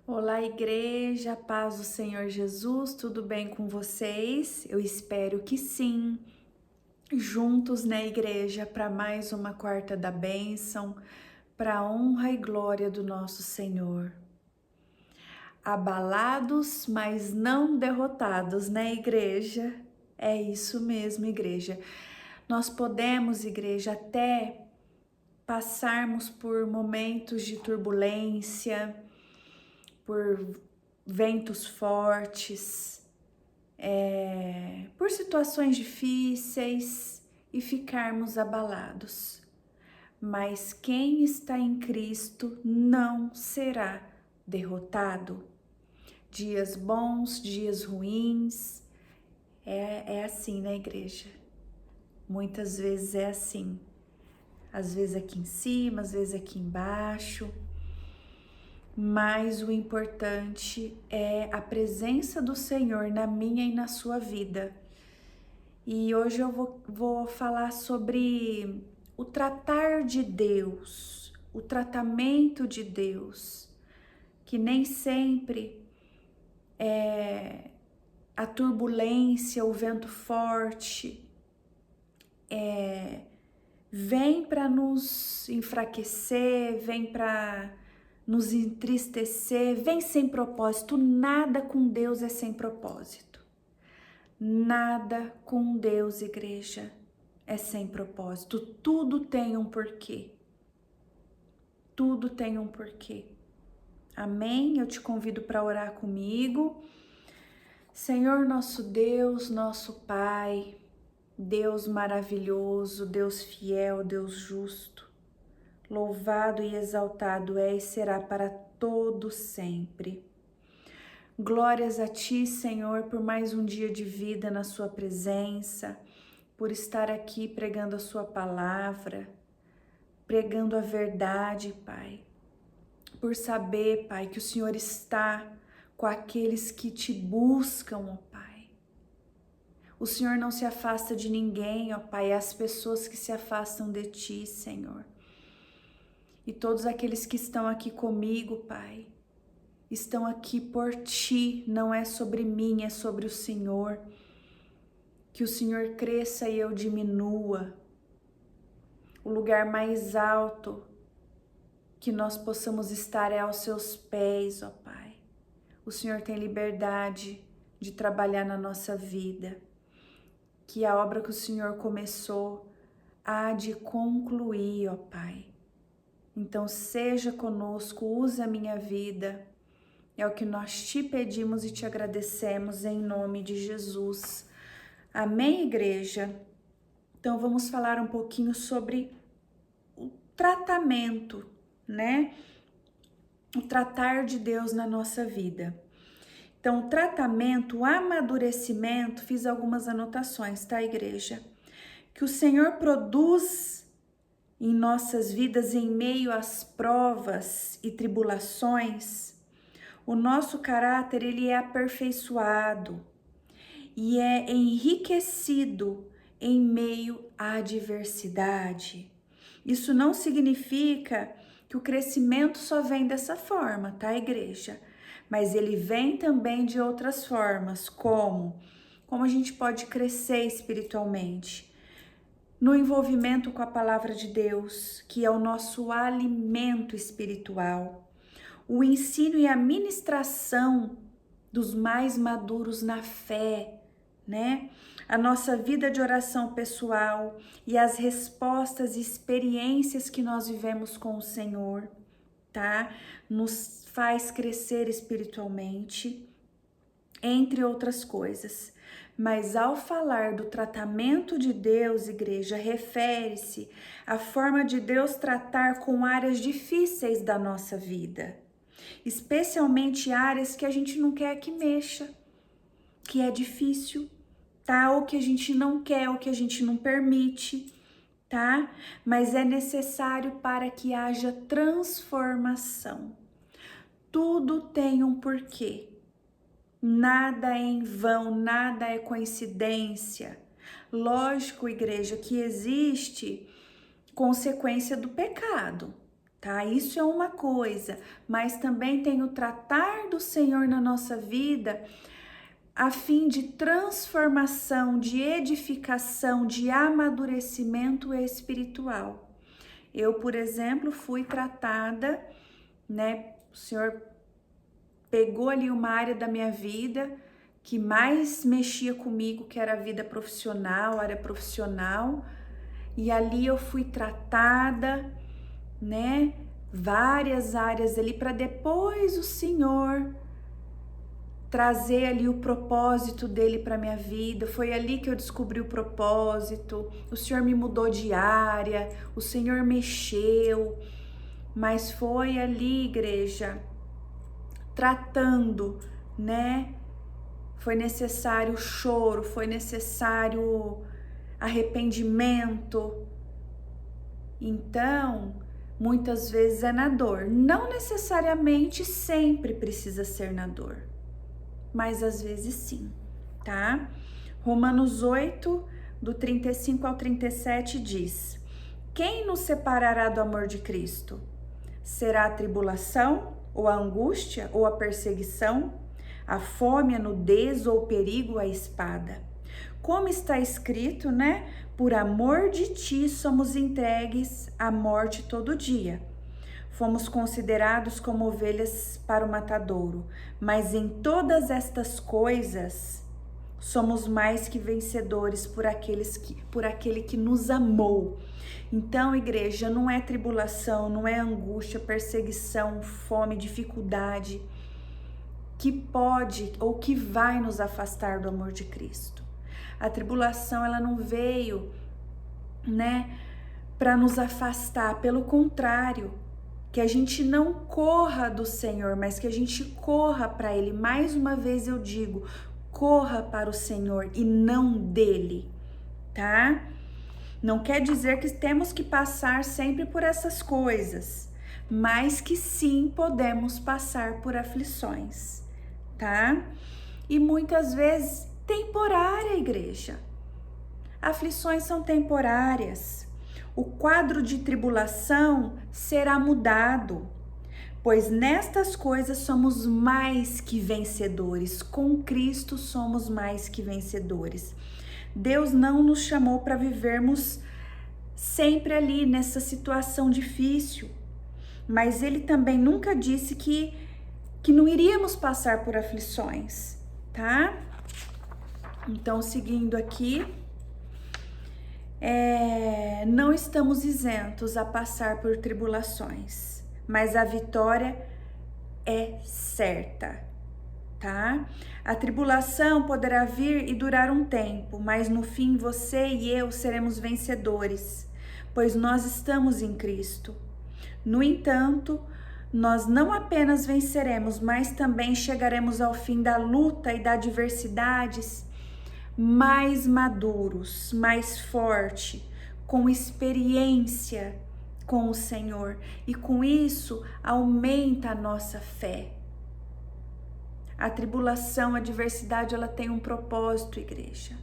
Olá, igreja, paz do Senhor Jesus, tudo bem com vocês? Eu espero que sim. Juntos na igreja para mais uma quarta da bênção, para a honra e glória do nosso Senhor. Abalados, mas não derrotados, né, igreja? É isso mesmo, igreja. Nós podemos, igreja, até passarmos por momentos de turbulência, por ventos fortes, por situações difíceis e ficarmos abalados. Mas quem está em Cristo não será derrotado. Dias bons, dias ruins, é assim na igreja. Muitas vezes é assim. Às vezes aqui em cima, às vezes aqui embaixo. Mas o importante é a presença do Senhor na minha e na sua vida. E hoje eu vou falar sobre o tratar de Deus, o tratamento de Deus, que nem sempre a turbulência, o vento forte, vem para nos enfraquecer, vem para nos entristecer, vem sem propósito. Nada com Deus é sem propósito. Nada com Deus, igreja, é sem propósito. Tudo tem um porquê. Tudo tem um porquê. Amém? Eu te convido para orar comigo. Senhor nosso Deus, nosso Pai, Deus maravilhoso, Deus fiel, Deus justo, louvado e exaltado é e será para todo sempre. Glórias a Ti, Senhor, por mais um dia de vida na Sua presença, por estar aqui pregando a Sua palavra, pregando a verdade, Pai. Por saber, Pai, que o Senhor está com aqueles que Te buscam, ó Pai. O Senhor não se afasta de ninguém, ó Pai, é as pessoas que se afastam de Ti, Senhor. E todos aqueles que estão aqui comigo, Pai, estão aqui por Ti, não é sobre mim, é sobre o Senhor. Que o Senhor cresça e eu diminua. O lugar mais alto que nós possamos estar é aos Seus pés, ó Pai. O Senhor tem liberdade de trabalhar na nossa vida. Que a obra que o Senhor começou há de concluir, ó Pai. Então seja conosco, use a minha vida. É o que nós te pedimos e te agradecemos em nome de Jesus. Amém, igreja? Então vamos falar um pouquinho sobre o tratamento, né? O tratar de Deus na nossa vida. Então, o tratamento, o amadurecimento, fiz algumas anotações, tá, igreja? Que o Senhor produz em nossas vidas em meio às provas e tribulações. O nosso caráter, ele é aperfeiçoado e é enriquecido em meio à adversidade. Isso não significa que o crescimento só vem dessa forma, tá, igreja? Mas ele vem também de outras formas, como a gente pode crescer espiritualmente, no envolvimento com a palavra de Deus, que é o nosso alimento espiritual, o ensino e a ministração dos mais maduros na fé, né? A nossa vida de oração pessoal e as respostas e experiências que nós vivemos com o Senhor, tá? Nos faz crescer espiritualmente, entre outras coisas. Mas ao falar do tratamento de Deus, igreja, refere-se à forma de Deus tratar com áreas difíceis da nossa vida, especialmente áreas que a gente não quer que mexa, que é difícil, tá? Ou que a gente não quer, ou que a gente não permite, tá? Mas é necessário para que haja transformação. Tudo tem um porquê. Nada é em vão, nada é coincidência. Lógico, igreja, que existe consequência do pecado, tá? Isso é uma coisa, mas também tem o tratar do Senhor na nossa vida, a fim de transformação, de edificação, de amadurecimento espiritual. Eu, por exemplo, fui tratada, né? O Senhor pegou ali uma área da minha vida que mais mexia comigo, que era a vida profissional, área profissional, e ali eu fui tratada, né? Várias áreas ali, para depois o Senhor trazer ali o propósito dele para minha vida. Foi ali que eu descobri o propósito. O Senhor me mudou de área, o Senhor mexeu, mas foi ali, igreja, tratando, né? Foi necessário choro, foi necessário arrependimento. Então, muitas vezes é na dor. Não necessariamente sempre precisa ser na dor, mas às vezes sim, tá? Romanos 8, do 35 ao 37 diz: quem nos separará do amor de Cristo? Será a tribulação, ou a angústia, ou a perseguição, a fome, a nudez, ou o perigo, a espada? Como está escrito, né? Por amor de ti somos entregues à morte todo dia. Fomos considerados como ovelhas para o matadouro, mas em todas estas coisas somos mais que vencedores por aquele que nos amou. Então, igreja, não é tribulação, não é angústia, perseguição, fome, dificuldade que pode ou que vai nos afastar do amor de Cristo. A tribulação, ela não veio, né, para nos afastar, pelo contrário, que a gente não corra do Senhor, mas que a gente corra para Ele. Mais uma vez eu digo, corra para o Senhor e não dele, tá? Não quer dizer que temos que passar sempre por essas coisas, mas que sim podemos passar por aflições, tá? E muitas vezes temporária, igreja. Aflições são temporárias. O quadro de tribulação será mudado, pois nestas coisas somos mais que vencedores. Com Cristo somos mais que vencedores. Deus não nos chamou para vivermos sempre ali nessa situação difícil, mas Ele também nunca disse que não iríamos passar por aflições, tá? Então, seguindo aqui, não estamos isentos a passar por tribulações, mas a vitória é certa, tá? A tribulação poderá vir e durar um tempo, mas no fim você e eu seremos vencedores, pois nós estamos em Cristo. No entanto, nós não apenas venceremos, mas também chegaremos ao fim da luta e das adversidades mais maduros, mais forte, com experiência com o Senhor, e com isso aumenta a nossa fé. A tribulação, a adversidade, ela tem um propósito, igreja,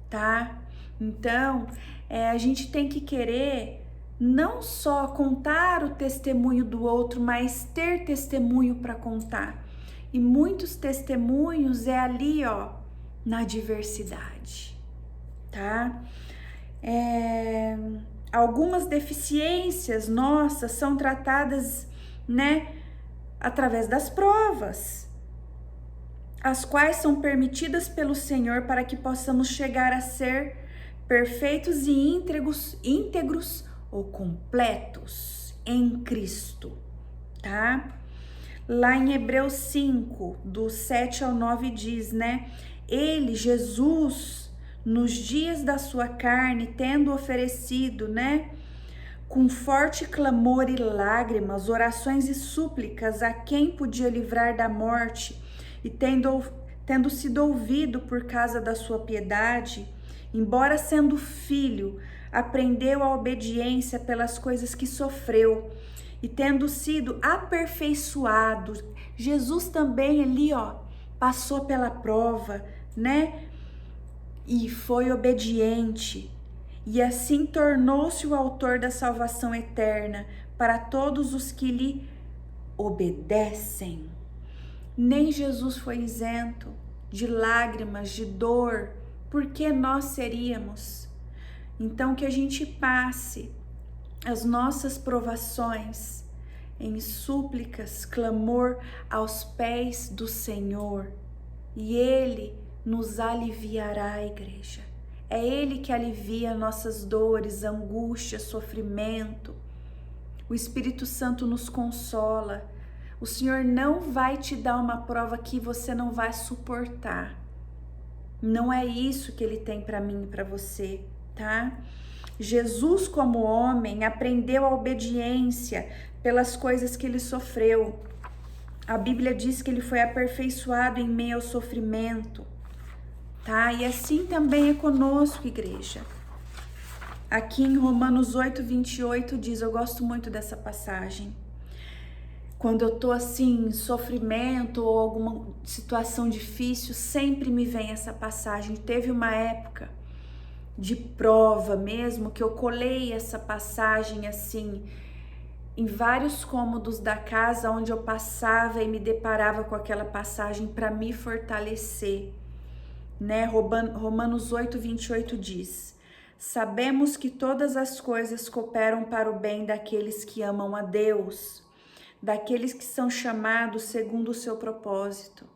tá? Então, a gente tem que querer não só contar o testemunho do outro, mas ter testemunho para contar. E muitos testemunhos é ali, ó, na adversidade, tá? Algumas deficiências nossas são tratadas, né, através das provas, as quais são permitidas pelo Senhor para que possamos chegar a ser perfeitos e íntegros ou completos em Cristo, tá? Lá em Hebreus 5, do 7 ao 9 diz, né? Ele, Jesus, nos dias da sua carne, tendo oferecido, né, com forte clamor e lágrimas, orações e súplicas a quem podia livrar da morte, e tendo sido ouvido por causa da sua piedade, embora sendo filho, aprendeu a obediência pelas coisas que sofreu, e tendo sido aperfeiçoado, Jesus também ali, ó, passou pela prova, né? E foi obediente, e assim tornou-se o autor da salvação eterna para todos os que lhe obedecem. Nem Jesus foi isento de lágrimas, de dor, porque nós seríamos. Então que a gente passe as nossas provações em súplicas, clamor aos pés do Senhor, e Ele nos aliviará, igreja. É Ele que alivia nossas dores, angústia, sofrimento. O Espírito Santo nos consola. O Senhor não vai te dar uma prova que você não vai suportar. Não é isso que Ele tem para mim e para você, tá? Jesus, como homem, aprendeu a obediência pelas coisas que Ele sofreu. A Bíblia diz que Ele foi aperfeiçoado em meio ao sofrimento, tá? E assim também é conosco, igreja. Aqui em Romanos 8:28 diz, eu gosto muito dessa passagem. Quando eu tô assim, em sofrimento ou alguma situação difícil, sempre me vem essa passagem. Teve uma época de prova mesmo que eu colei essa passagem assim em vários cômodos da casa onde eu passava e me deparava com aquela passagem para me fortalecer, né? Romanos 8:28 diz: sabemos que todas as coisas cooperam para o bem daqueles que amam a Deus, daqueles que são chamados segundo o seu propósito.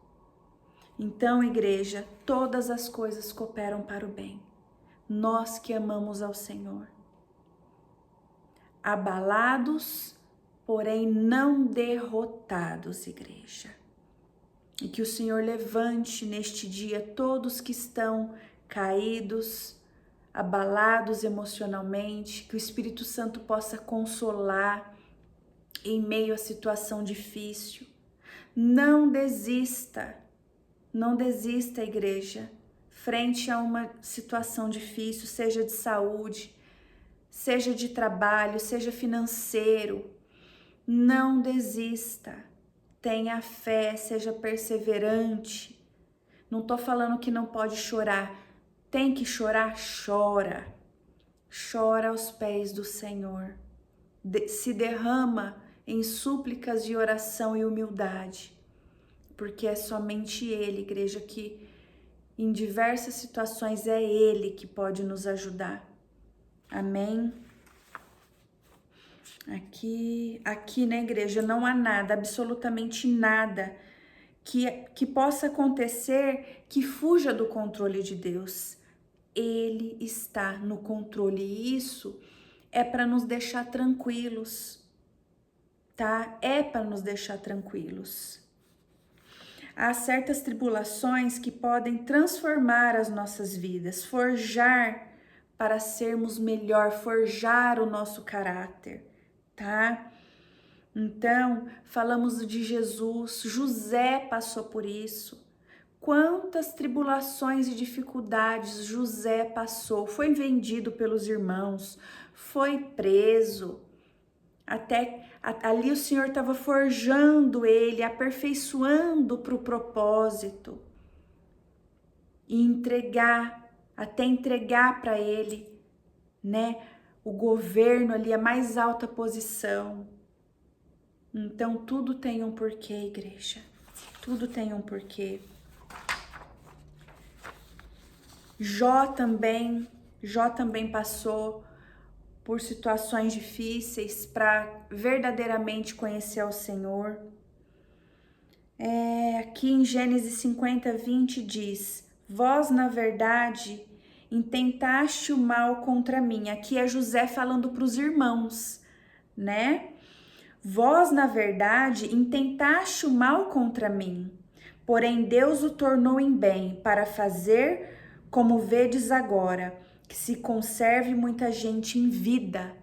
Então, igreja, todas as coisas cooperam para o bem. Nós que amamos ao Senhor. Abalados, porém não derrotados, igreja. E que o Senhor levante neste dia todos que estão caídos, abalados emocionalmente, que o Espírito Santo possa consolar em meio à situação difícil. Não desista, igreja, frente a uma situação difícil, seja de saúde, seja de trabalho, seja financeiro. Não desista, tenha fé, seja perseverante. Não tô falando que não pode chorar, tem que chorar, chora. Chora aos pés do Senhor, se derrama em súplicas de oração e humildade, porque é somente Ele, igreja, que em diversas situações é Ele que pode nos ajudar. Amém? Aqui na igreja não há nada, absolutamente nada que possa acontecer que fuja do controle de Deus. Ele está no controle e isso é para nos deixar tranquilos, tá? É para nos deixar tranquilos. Há certas tribulações que podem transformar as nossas vidas, forjar para sermos melhor, forjar o nosso caráter, tá? Então, falamos de Jesus, José passou por isso. Quantas tribulações e dificuldades José passou, foi vendido pelos irmãos, foi preso, até ali o Senhor estava forjando ele, aperfeiçoando para o propósito e até entregar para ele, né, o governo ali, a mais alta posição. Então tudo tem um porquê, igreja, tudo tem um porquê. Jó também passou por situações difíceis para verdadeiramente conhecer ao Senhor. Aqui em Gênesis 50:20 diz: vós, na verdade, intentaste o mal contra mim. Aqui é José falando para os irmãos, né? Vós, na verdade, intentaste o mal contra mim, porém Deus o tornou em bem, para fazer como vedes agora, que se conserve muita gente em vida.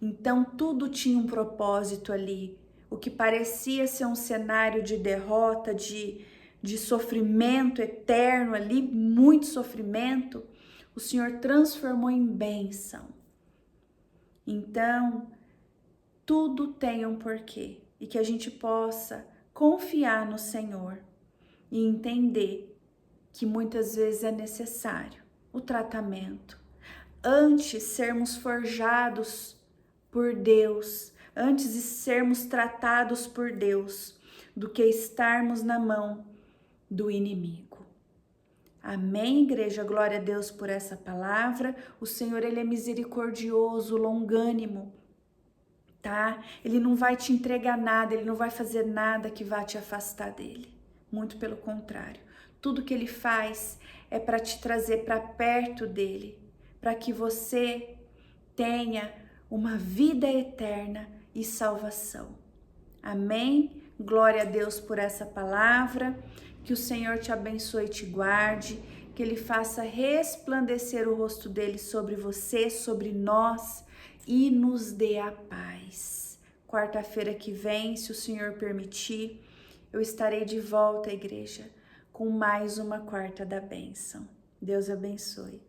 Então tudo tinha um propósito ali. O que parecia ser um cenário de derrota, de sofrimento eterno ali, muito sofrimento, o Senhor transformou em bênção. Então, tudo tem um porquê e que a gente possa confiar no Senhor e entender que muitas vezes é necessário o tratamento. Antes sermos forjados por Deus, antes de sermos tratados por Deus do que estarmos na mão do inimigo. Amém, igreja? Glória a Deus por essa palavra. O Senhor, Ele é misericordioso, longânimo, tá? Ele não vai te entregar nada, Ele não vai fazer nada que vá te afastar dEle. Muito pelo contrário. Tudo que Ele faz é para te trazer para perto dEle, para que você tenha uma vida eterna e salvação. Amém? Glória a Deus por essa palavra. Que o Senhor te abençoe e te guarde, que Ele faça resplandecer o rosto dEle sobre você, sobre nós e nos dê a paz. Quarta-feira que vem, se o Senhor permitir, eu estarei de volta à igreja com mais uma quarta da bênção. Deus abençoe.